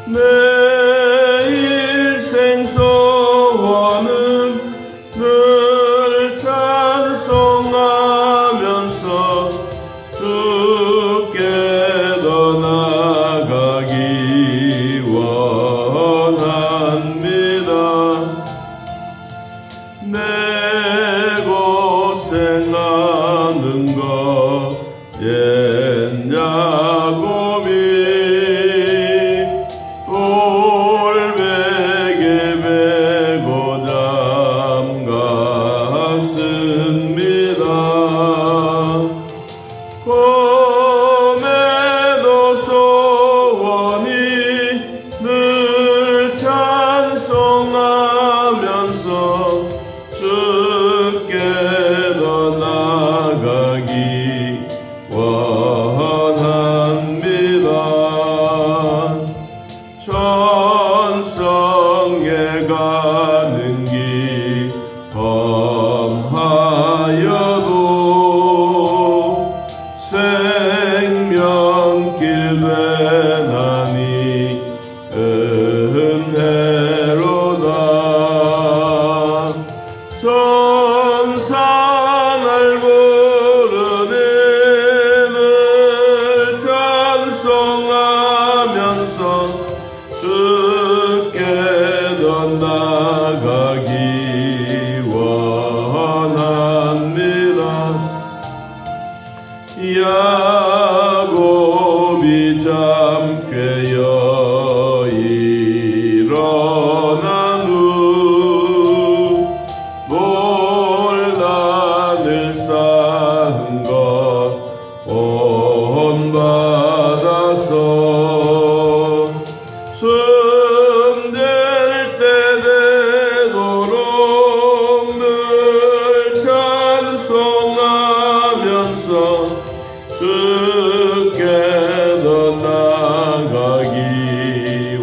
내 일생 소원은 늘 찬송하면서 주께 더 나아가기 원합니다. 내 고생하는 것 옛 야곱이 돌베개 베고 잠갔습니다. 꿈에도 소원이 늘 찬송하면서 주께 더 나아가기 원합니다. 천성에 가는 길 험하여도 생명길 되나니 은혜로다. 천상을 부르니 늘 찬송하면서 주께 더 나아가기 원합니다. 야곱이 잠 깨어 일어난 후 논란을 쌓은 것 본받아서 숨될 때 되도록 늘 찬송하면서 주께 더 나아가기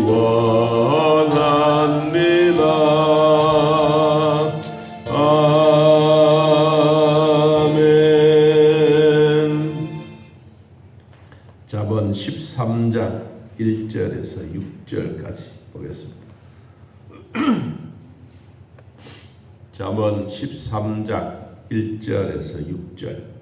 원합니다. 아멘. 잠언 13장 1절에서 6절까지 보겠습니다. 잠언 13장 1절에서 6절.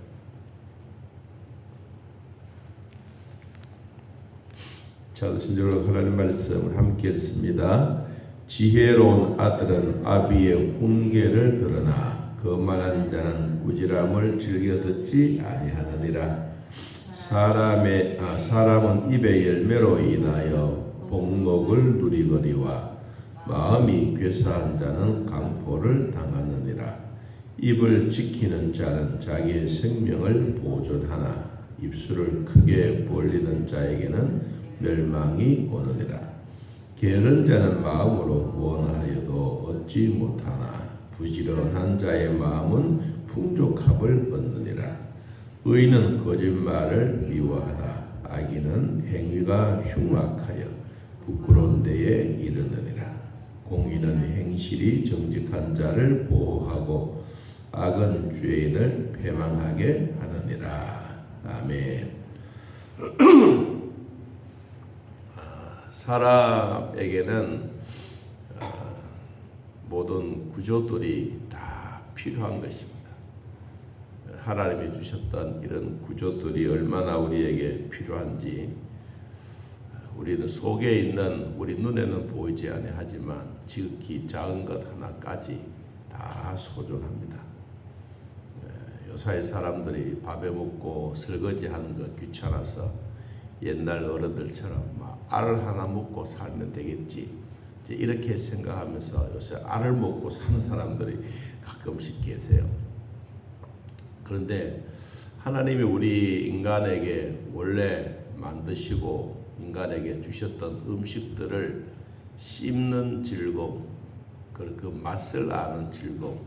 자, 신절로 하나님 말씀을 함께 읽습니다. 지혜로운 아들은 아비의 훈계를 들으나 거만한 자는 꾸지람을 즐겨 듣지 아니하느니라. 사람은 입의 열매로 인하여 복목을 누리거니와 마음이 괴사한 자는 강포를 당하느니라. 입을 지키는 자는 자기의 생명을 보존하나 입술을 크게 벌리는 자에게는 멸망이 오느니라. 게으른 자는 마음으로 원하여도 얻지 못하나 부지런한 자의 마음은 풍족함을 얻느니라. 의인은 거짓말을 미워하나 악인은 행위가 흉악하여 부끄러운 데에 이르느니라. 공의는 행실이 정직한 자를 보호하고 악은 죄인을 패망하게 하느니라. 아멘. 사람에게는 모든 구조들이 다 필요한 것입니다. 하나님이 주셨던 이런 구조들이 얼마나 우리에게 필요한지 우리는 속에 있는 우리 눈에는 보이지 아니하지만 지극히 작은 것 하나까지 다 소중합니다. 요사이 사람들이 밥에 먹고 설거지하는 것 귀찮아서 옛날 어른들처럼 막 알을 하나 먹고 살면 되겠지 이제 이렇게 생각하면서 요새 알을 먹고 사는 사람들이 가끔씩 계세요. 그런데 하나님이 우리 인간에게 원래 만드시고 인간에게 주셨던 음식들을 씹는 즐거움, 그 맛을 아는 즐거움,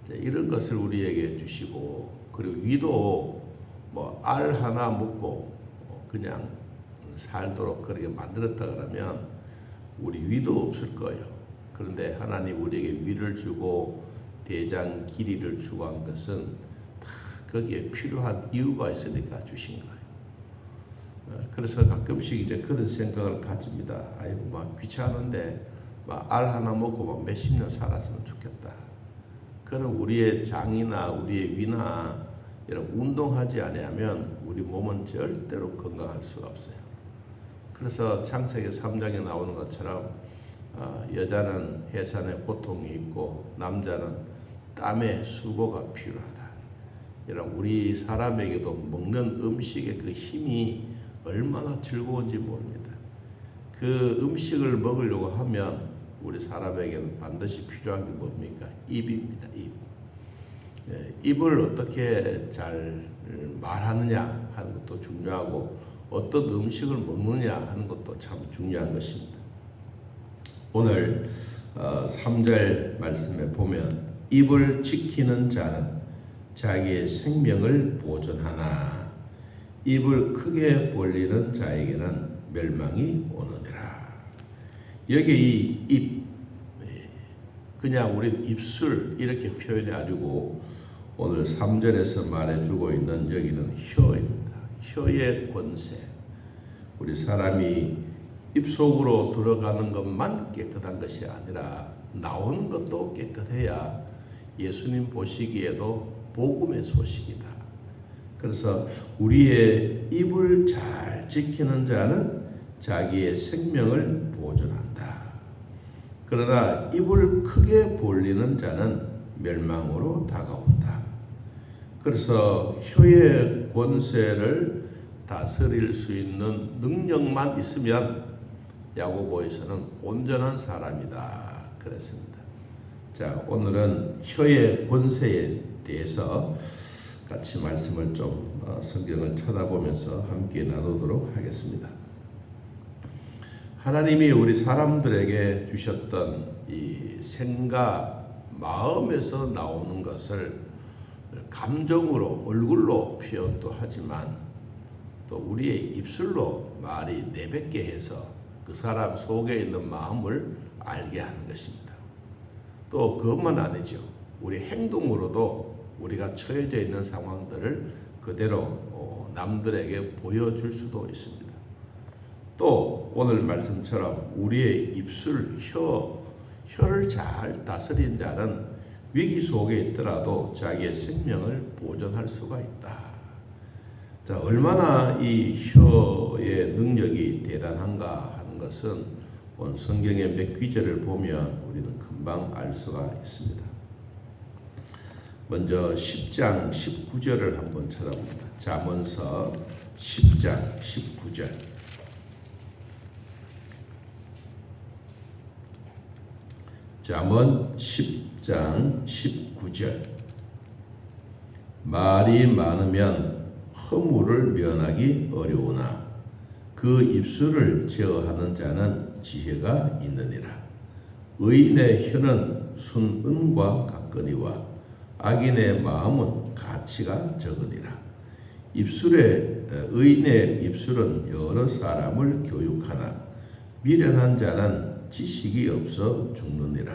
이런 것을 우리에게 주시고, 그리고 위도 뭐 알 하나 먹고 그냥 살도록 그렇게 만들었다 그러면 우리 위도 없을 거예요. 그런데 하나님 우리에게 위를 주고 대장 길이를 주고 한 것은 다 거기에 필요한 이유가 있으니까 주신 거예요. 그래서 가끔씩 이제 그런 생각을 가집니다. 아이고 막 귀찮은데 막 알 하나 먹고 막 몇십 년 살았으면 좋겠다. 그럼 우리의 장이나 우리의 위나 이런 운동하지 아니하면 우리 몸은 절대로 건강할 수가 없어요. 그래서 창세기 3장에 나오는 것처럼 여자는 해산의 고통이 있고 남자는 땀의 수고가 필요하다. 이런 우리 사람에게도 먹는 음식의 그 힘이 얼마나 즐거운지 모릅니다. 그 음식을 먹으려고 하면 우리 사람에게는 반드시 필요한 게 뭡니까? 입입니다. 입. 입을 어떻게 잘 말하느냐 하는 것도 중요하고 어떤 음식을 먹느냐 하는 것도 참 중요한 것입니다. 오늘 3절 말씀에 보면 입을 지키는 자는 자기의 생명을 보존하나 입을 크게 벌리는 자에게는 멸망이 오느니라. 여기 이 입, 그냥 우리 입술 이렇게 표현이 아니고 오늘 3절에서 말해주고 있는 여기는 혀입니다. 혀의 권세. 우리 사람이 입속으로 들어가는 것만 깨끗한 것이 아니라 나오는 것도 깨끗해야 예수님 보시기에도 복음의 소식이다. 그래서 우리의 입을 잘 지키는 자는 자기의 생명을 보존한다. 그러나 입을 크게 벌리는 자는 멸망으로 다가온다. 그래서 혀의 권세를 다스릴 수 있는 능력만 있으면 야고보에서는 온전한 사람이다 그랬습니다. 자, 오늘은 혀의 권세에 대해서 같이 말씀을 좀 성경을 쳐다보면서 함께 나누도록 하겠습니다. 하나님이 우리 사람들에게 주셨던 이 생각, 마음에서 나오는 것을 감정으로, 얼굴로 표현도 하지만 또 우리의 입술로 말이 내뱉게 해서 그 사람 속에 있는 마음을 알게 하는 것입니다. 또 그것만 아니죠. 우리 행동으로도 우리가 처해져 있는 상황들을 그대로 남들에게 보여줄 수도 있습니다. 또 오늘 말씀처럼 우리의 입술, 혀를 잘 다스린 자는 위기 속에 있더라도 자기의 생명을 보존할 수가 있다. 자, 얼마나 이 혀의 능력이 대단한가 하는 것은 오늘 성경의 몇 귀절을 보면 우리는 금방 알 수가 있습니다. 먼저 10장 19절을 한번 찾아봅니다. 잠언서 10장 19절. 잠언 10장 19절. 말이 많으면 허물을 면하기 어려우나 그 입술을 제어하는 자는 지혜가 있느니라. 의인의 혀는 순은과 같거니와 악인의 마음은 가치가 적으니라. 의인의 입술은 여러 사람을 교육하나 미련한 자는 지식이 없어 죽느니라.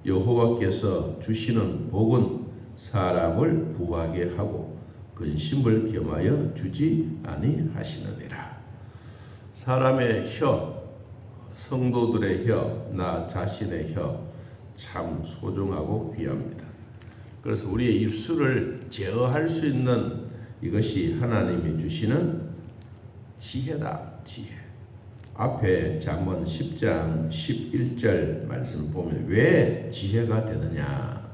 여호와께서 주시는 복은 사람을 부하게 하고 근심을 겸하여 주지 아니하시느니라. 사람의 혀, 성도들의 혀, 나 자신의 혀 참 소중하고 귀합니다. 그래서 우리의 입술을 제어할 수 있는 이것이 하나님이 주시는 지혜다. 지혜. 앞에 잠언 10장 11절 말씀 보면 왜 지혜가 되느냐.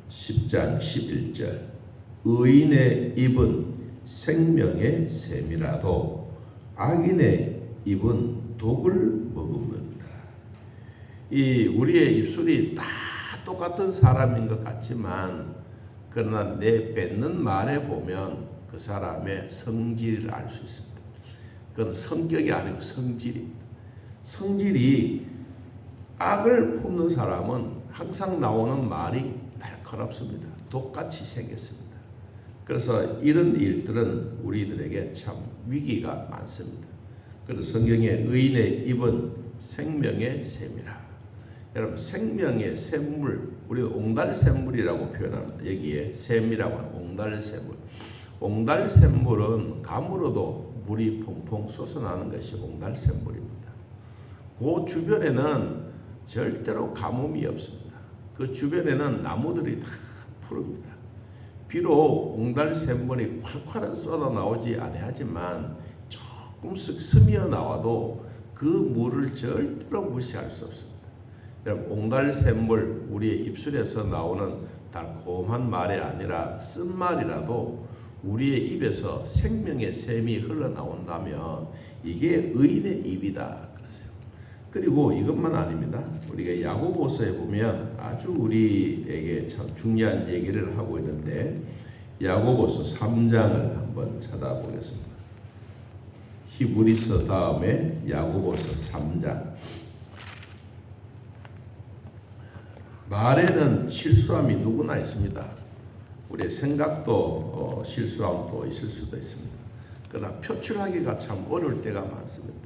10장 11절. 의인의 입은 생명의 샘이라도 악인의 입은 독을 머금는다. 이 우리의 입술이 다 똑같은 사람인 것 같지만 그러나 내뱉는 말에 보면 그 사람의 성질을 알 수 있습니다. 그건 성격이 아니고 성질입니다. 성질이 악을 품는 사람은 항상 나오는 말이 날카롭습니다. 독같이 생겼습니다. 그래서 이런 일들은 우리들에게 참 위기가 많습니다. 그래서 성경에 의인의 입은 생명의 샘이라. 여러분 생명의 샘물, 우리는 옹달샘물이라고 표현합니다. 여기에 샘이라고 하는 옹달샘물. 옹달샘물은 감으로도 물이 펑펑 솟아나는 것이 옹달샘물입니다. 그 주변에는 절대로 가뭄이 없습니다. 그 주변에는 나무들이 다 푸릅니다. 비록 옹달샘물이 콸콸은 쏟아 나오지 아니하지만 조금씩 스며 나와도 그 물을 절대로 무시할 수 없습니다. 여러분, 옹달샘물, 우리의 입술에서 나오는 달콤한 말이 아니라 쓴 말이라도 우리의 입에서 생명의 샘이 흘러나온다면 이게 의인의 입이다. 그리고 이것만 아닙니다. 우리가 야고보서에 보면 아주 우리에게 참 중요한 얘기를 하고 있는데, 야고보서 3장을 한번 찾아보겠습니다. 히브리서 다음에 야고보서 3장. 말에는 실수함이 누구나 있습니다. 우리의 생각도 실수함도 있을 수도 있습니다. 그러나 표출하기가 참 어려울 때가 많습니다.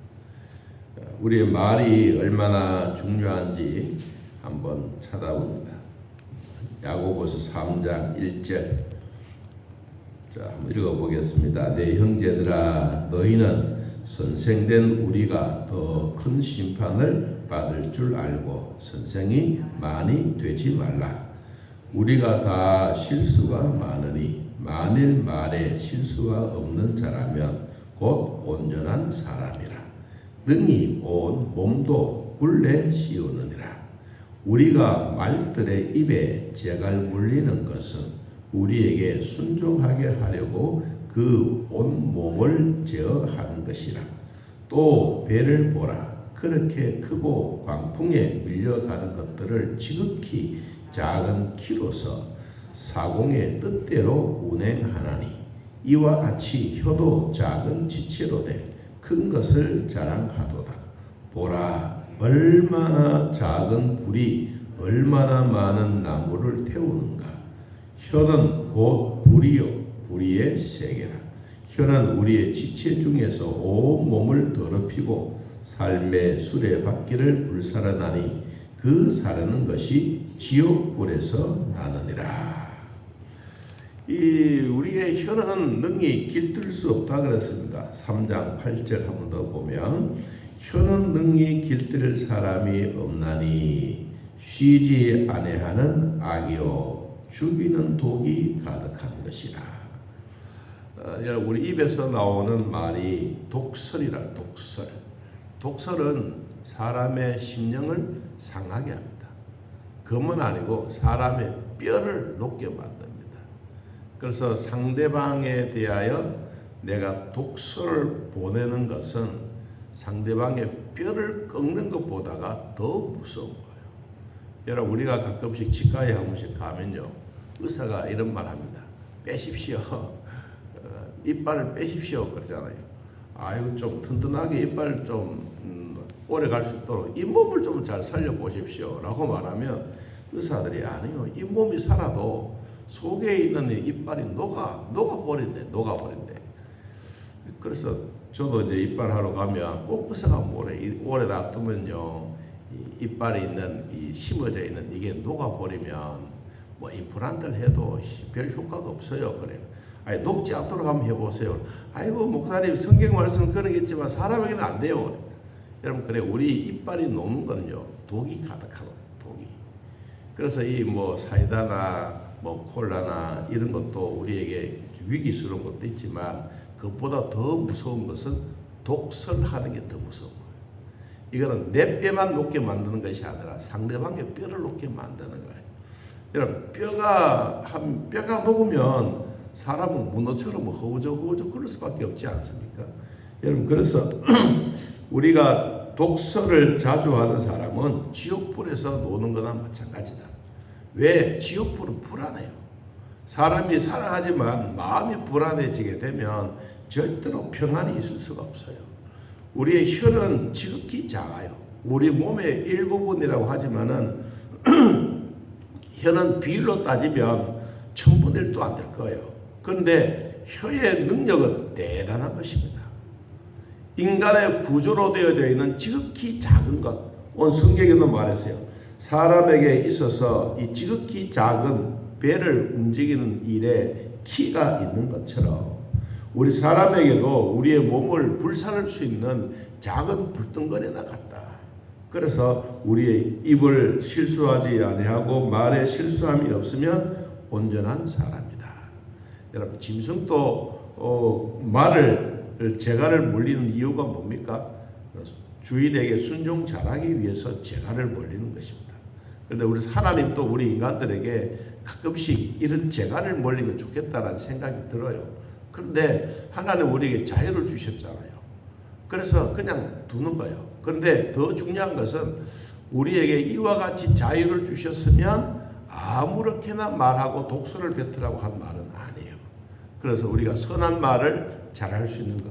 우리의 말이 얼마나 중요한지 한번 찾아봅니다. 야고보서 3장 1절. 자, 한번 읽어보겠습니다. 내 형제들아, 너희는 선생된 우리가 더 큰 심판을 받을 줄 알고 선생이 많이 되지 말라. 우리가 다 실수가 많으니 만일 말에 실수가 없는 자라면 곧 온전한 사람이라. 능히 온 몸도 굴레 씌우느니라. 우리가 말들의 입에 재갈 물리는 것은 우리에게 순종하게 하려고 그 온 몸을 제어하는 것이라. 또 배를 보라. 그렇게 크고 광풍에 밀려가는 것들을 지극히 작은 키로서 사공의 뜻대로 운행하나니 이와 같이 혀도 작은 지체로 돼 큰 것을 자랑하도다. 보라, 얼마나 작은 불이 얼마나 많은 나무를 태우는가. 혀는 곧 불이요 불의의 세계라. 혀는 우리의 지체 중에서 온 몸을 더럽히고 삶의 수레바퀴를 불살아나니 그 사르는 것이 지옥불에서 나느니라. 우리의 혀는 능히 길들 수 없다 그랬습니다. 3장 8절 한 번 더 보면 혀는 능히 길들일 사람이 없나니 쉬지 아니하는 악이요 죽이는 독이 가득한 것이라. 여러분, 우리 입에서 나오는 말이 독설이라. 독설은 사람의 심령을 상하게 합니다. 그것만 아니고 사람의 뼈를 녹게 만듭니다. 그래서 상대방에 대하여 내가 독설을 보내는 것은 상대방의 뼈를 꺾는 것보다가 더 무서운 거예요. 여러분, 우리가 가끔씩 치과에 한 번씩 가면요, 의사가 이런 말 합니다. 빼십시오. 이빨을 빼십시오. 그러잖아요. 아이고, 좀 튼튼하게 이빨 좀 오래 갈 수 있도록 잇몸을 좀 잘 살려보십시오. 라고 말하면 의사들이 아니요, 잇몸이 살아도 속에 있는 이빨이 녹아버린대. 그래서 저도 이제 이빨 하러 가면 꼭 의사가 오래 놔두면요, 이빨이 있는 심어져 있는 이게 녹아버리면 뭐 임플란트를 해도 별 효과가 없어요. 그래요. 아니, 녹지 않도록 한번 해보세요. 아이고, 목사님 성경 말씀은 그러겠지만 사람에게는 안 돼요. 여러분, 그래, 우리 이빨이 녹는 거는요, 독이 가득하고 독이. 그래서 이 뭐 사이다나 뭐 콜라나 이런 것도 우리에게 위기스러운 것도 있지만 그것보다 더 무서운 것은 독설하는 게 더 무서운 거예요. 이거는 내 뼈만 녹게 만드는 것이 아니라 상대방의 뼈를 녹게 만드는 거예요. 여러분, 뼈가 녹으면 사람은 문어처럼 허우적 그럴 수밖에 없지 않습니까? 여러분, 그래서 우리가 독설을 자주 하는 사람은 지옥불에서 노는 거나 마찬가지다. 왜? 지옥불은 불안해요. 사람이 살아가지만 마음이 불안해지게 되면 절대로 평안이 있을 수가 없어요. 우리의 혀는 지극히 작아요. 우리 몸의 일부분이라고 하지만은 혀는 비율로 따지면 1000분의 1도 안 될 거예요. 그런데 혀의 능력은 대단한 것입니다. 인간의 구조로 되어져 있는 지극히 작은 것, 오늘 성경에도 말했어요. 사람에게 있어서 이 지극히 작은 배를 움직이는 일에 키가 있는 것처럼 우리 사람에게도 우리의 몸을 불살할 수 있는 작은 불덩거리나 같다. 그래서 우리의 입을 실수하지 아니하고 말에 실수함이 없으면 온전한 사람이다. 여러분, 짐승도 재갈을 물리는 이유가 뭡니까? 주인에게 순종 잘하기 위해서 재갈을 물리는 것입니다. 그런데 우리 하나님도 우리 인간들에게 가끔씩 이런 재갈을 물리면 좋겠다라는 생각이 들어요. 그런데 하나님 우리에게 자유를 주셨잖아요. 그래서 그냥 두는 거예요. 그런데 더 중요한 것은 우리에게 이와 같이 자유를 주셨으면 아무렇게나 말하고 독소를 뱉으라고 한 말은 아니에요. 그래서 우리가 선한 말을 잘할 수 있는 것,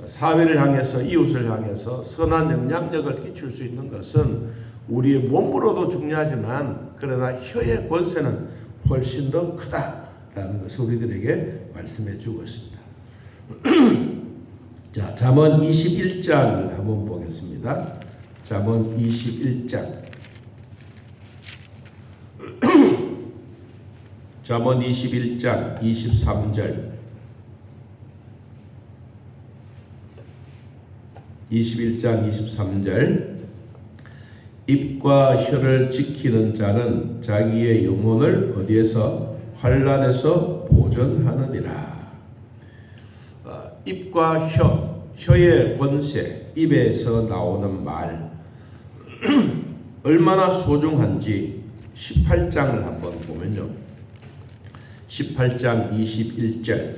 사회를 향해서, 이웃을 향해서 선한 영향력을 끼칠 수 있는 것은 우리의 몸으로도 중요하지만 그러나 혀의 권세는 훨씬 더 크다라는 것을 우리들에게 말씀해 주고 있습니다. 자, 잠언 21장을 한번 보겠습니다. 잠언 21장. 잠언 21장 23절. 21장 23절. 입과 혀를 지키는 자는 자기의 영혼을 어디에서? 환난에서 보존하느니라. 입과 혀의 권세, 입에서 나오는 말 얼마나 소중한지 18장을 한번 보면요. 18장 21절.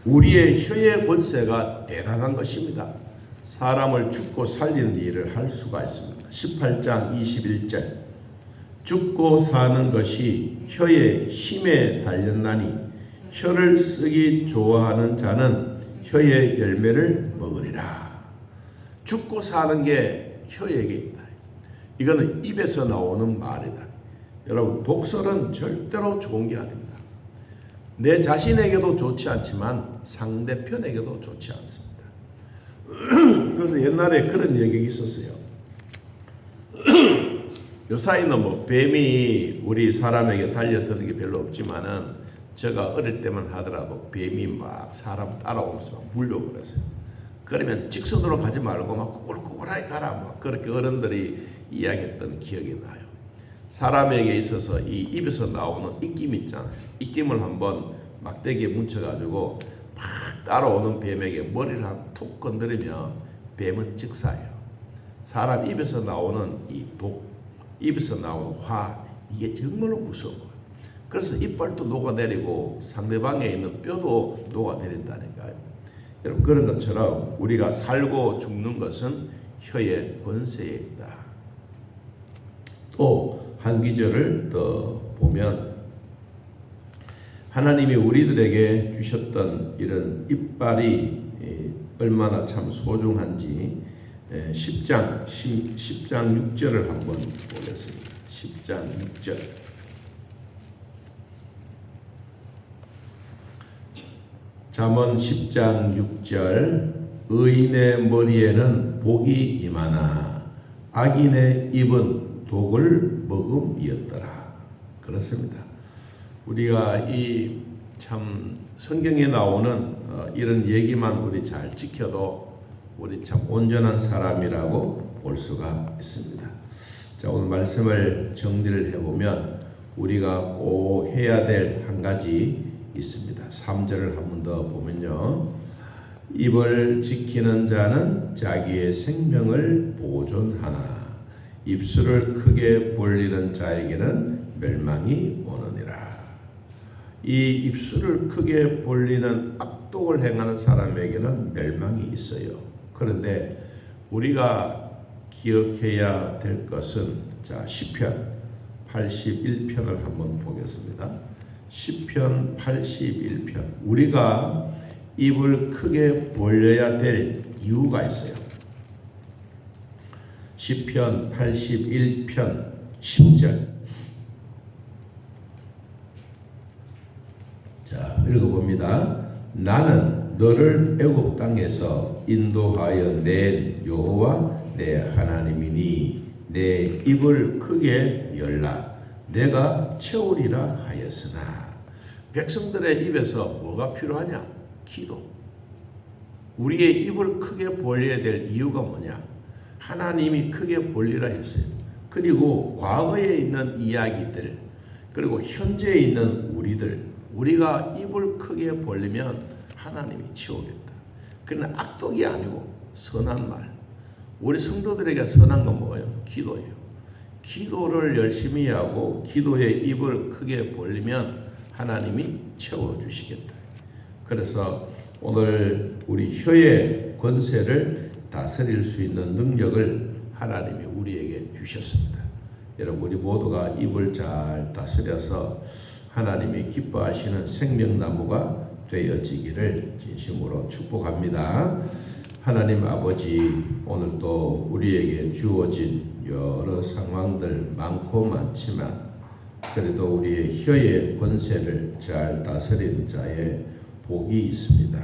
우리의 혀의 권세가 대단한 것입니다. 사람을 죽고 살리는 일을 할 수가 있습니다. 18장 21절. 죽고 사는 것이 혀의 힘에 달렸나니 혀를 쓰기 좋아하는 자는 혀의 열매를 먹으리라. 죽고 사는 게 혀에게 있다. 이거는 입에서 나오는 말이다. 여러분, 독설은 절대로 좋은 게 아닙니다. 내 자신에게도 좋지 않지만 상대편에게도 좋지 않습니다. 그래서 옛날에 그런 얘기가 있었어요. 요사이는 뭐 뱀이 우리 사람에게 달려드는 게 별로 없지만은 제가 어릴 때만 하더라도 뱀이 막 사람 따라오면서 막 물려고 그랬어요. 그러면 직선으로 가지 말고 막 꾸불꾸불하게 가라, 막 그렇게 어른들이 이야기했던 기억이 나요. 사람에게 있어서 이 입에서 나오는 입김 있잖아요. 입김을 한번 막대기에 뭉쳐가지고 막 따라오는 뱀에게 머리를 한 툭 건드리면 뱀은 즉사해요. 사람 입에서 나오는 이 독, 입에서 나오는 화, 이게 정말로 무서워요. 그래서 이빨도 녹아내리고 상대방에 있는 뼈도 녹아내린다니까요. 여러분, 그런 것처럼 우리가 살고 죽는 것은 혀의 권세에 있다. 또 한 기절을 더 보면 하나님이 우리들에게 주셨던 이런 이빨이 얼마나 참 소중한지 10장 6절을 한번 보겠습니다. 10장 6절. 잠언 10장 6절. 의인의 머리에는 복이 임하나 악인의 입은 독을 먹음이었더라. 그렇습니다. 우리가 이 참 성경에 나오는 이런 얘기만 우리 잘 지켜도 우리 참 온전한 사람이라고 볼 수가 있습니다. 자, 오늘 말씀을 정리를 해보면 우리가 꼭 해야 될 한 가지 있습니다. 3절을 한 번 더 보면요. 입을 지키는 자는 자기의 생명을 보존하나 입술을 크게 벌리는 자에게는 멸망이 오느니라. 이 입술을 크게 벌리는 악독을 행하는 사람에게는 멸망이 있어요. 그런데 우리가 기억해야 될 것은 자, 시편 81편을 한번 보겠습니다. 시편 81편. 우리가 입을 크게 벌려야 될 이유가 있어요. 시편 81편 10절. 자, 읽어봅니다. 나는 너를 애굽 땅에서 인도하여 낸 여호와 내 하나님이니 내 입을 크게 열라 내가 채우리라 하였으나. 백성들의 입에서 뭐가 필요하냐? 기도. 우리의 입을 크게 벌려야 될 이유가 뭐냐? 하나님이 크게 벌리라 했어요. 그리고 과거에 있는 이야기들, 그리고 현재에 있는 우리가 입을 크게 벌리면 하나님이 치우겠다. 그러나 악독이 아니고 선한 말. 우리 성도들에게 선한 건 뭐예요? 기도예요. 기도를 열심히 하고 기도의 입을 크게 벌리면 하나님이 채워주시겠다. 그래서 오늘 우리 혀의 권세를 다스릴 수 있는 능력을 하나님이 우리에게 주셨습니다. 여러분, 우리 모두가 입을 잘 다스려서 하나님이 기뻐하시는 생명나무가 되어지기를 진심으로 축복합니다. 하나님 아버지, 오늘도 우리에게 주어진 여러 상황들 많고 많지만 그래도 우리의 혀의 권세를 잘 다스리는 자의 복이 있습니다.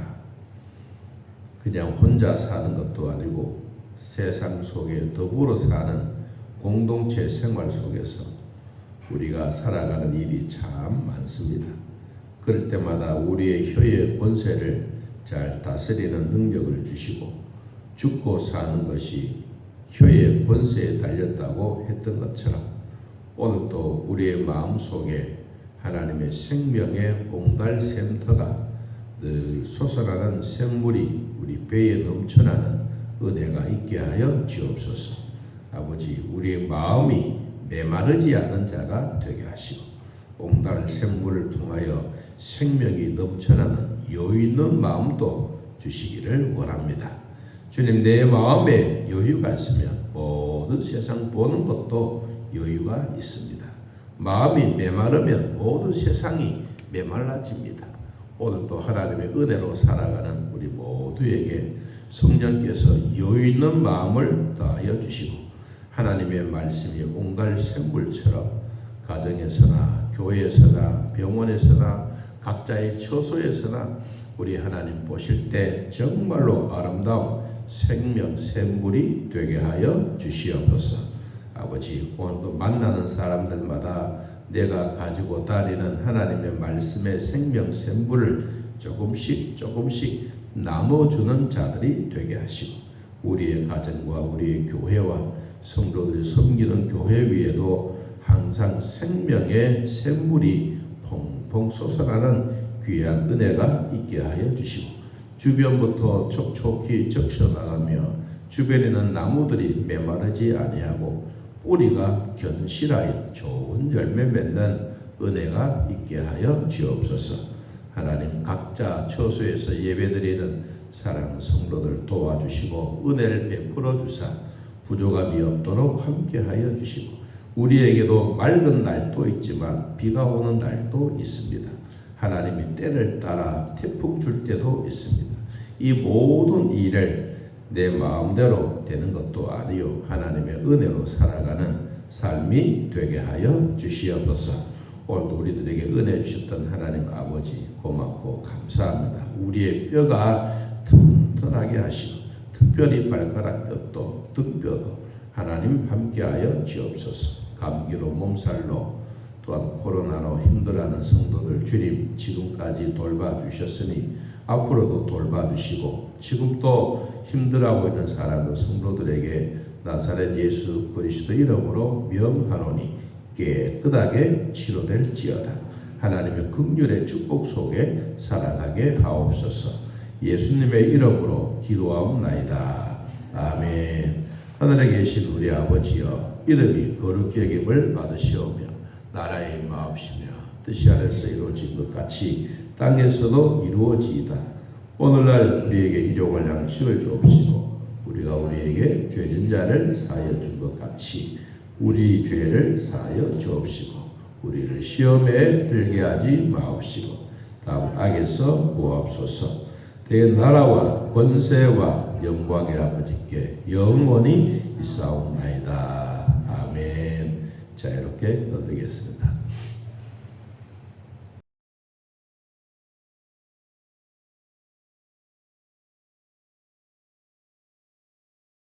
그냥 혼자 사는 것도 아니고 세상 속에 더불어 사는 공동체 생활 속에서 우리가 살아가는 일이 참 많습니다. 그럴 때마다 우리의 혀의 권세를 잘 다스리는 능력을 주시고 죽고 사는 것이 혀의 권세에 달렸다고 했던 것처럼 오늘도 우리의 마음속에 하나님의 생명의 옹달샘터가 늘 솟아나는 샘물이 우리 배에 넘쳐나는 은혜가 있게 하여 주옵소서. 아버지, 우리의 마음이 메마르지 않는 자가 되게 하시고 옹달샘물을 통하여 생명이 넘쳐나는 여유 있는 마음도 주시기를 원합니다. 주님, 내 마음에 여유가 있으면 모든 세상 보는 것도 여유가 있습니다. 마음이 메마르면 모든 세상이 메말라집니다. 오늘도 하나님의 은혜로 살아가는 우리 모두에게 성령께서 여유 있는 마음을 더하여 주시고 하나님의 말씀이 옹달샘물처럼 가정에서나 교회에서나 병원에서나 각자의 처소에서나 우리 하나님 보실 때 정말로 아름다운 생명 샘물이 되게 하여 주시옵소서. 아버지, 오늘도 만나는 사람들마다 내가 가지고 다니는 하나님의 말씀의 생명 샘물을 조금씩 나눠주는 자들이 되게 하시고 우리의 가정과 우리의 교회와 성도들이 섬기는 교회 위에도 항상 생명의 샘물이 펑펑 솟아나는 귀한 은혜가 있게 하여 주시고 주변부터 촉촉히 적셔나가며 주변에는 나무들이 메마르지 아니하고 뿌리가 견실하여 좋은 열매 맺는 은혜가 있게 하여 주옵소서. 하나님, 각자 처소에서 예배드리는 사랑하는 성도들 도와주시고 은혜를 베풀어 주사 부족함이 없도록 함께하여 주시고 우리에게도 맑은 날도 있지만 비가 오는 날도 있습니다. 하나님이 때를 따라 태풍 줄 때도 있습니다. 이 모든 일을 내 마음대로 되는 것도 아니요 하나님의 은혜로 살아가는 삶이 되게 하여 주시옵소서. 오늘도 우리들에게 은혜 주셨던 하나님 아버지 고맙고 감사합니다. 우리의 뼈가 튼튼하게 하시고 특별히 발가락 뼈도 등뼈도 하나님 함께하여 주옵소서. 감기로 몸살로 또한 코로나로 힘들어하는 성도들 주님 지금까지 돌봐주셨으니 앞으로도 돌봐주시고 지금도 힘들어하고 있는 사랑하는 성도들에게 나사렛 예수 그리스도 이름으로 명하노니 깨끗하게 치료될지어다. 하나님의 긍휼의 축복 속에 살아가게 하옵소서. 예수님의 이름으로 기도하옵나이다. 아멘. 하늘에 계신 우리 아버지여, 이름이 거룩히 여김을 받으시오며 나라의 마옵시며 뜻이 하늘에서 이루어진 것 같이 땅에서도 이루어지이다. 오늘날 우리에게 일용할 양식을 주옵시고 우리가 우리에게 죄진 자를 사하여 준 것 같이 우리 죄를 사하여 주옵시고 우리를 시험에 들게 하지 마옵시고 다음 악에서 구하옵소서. 내 나라와 권세와 영광의 아버지께 영원히 있사옵나이다. 아멘. 자, 이렇게 떠들겠습니다.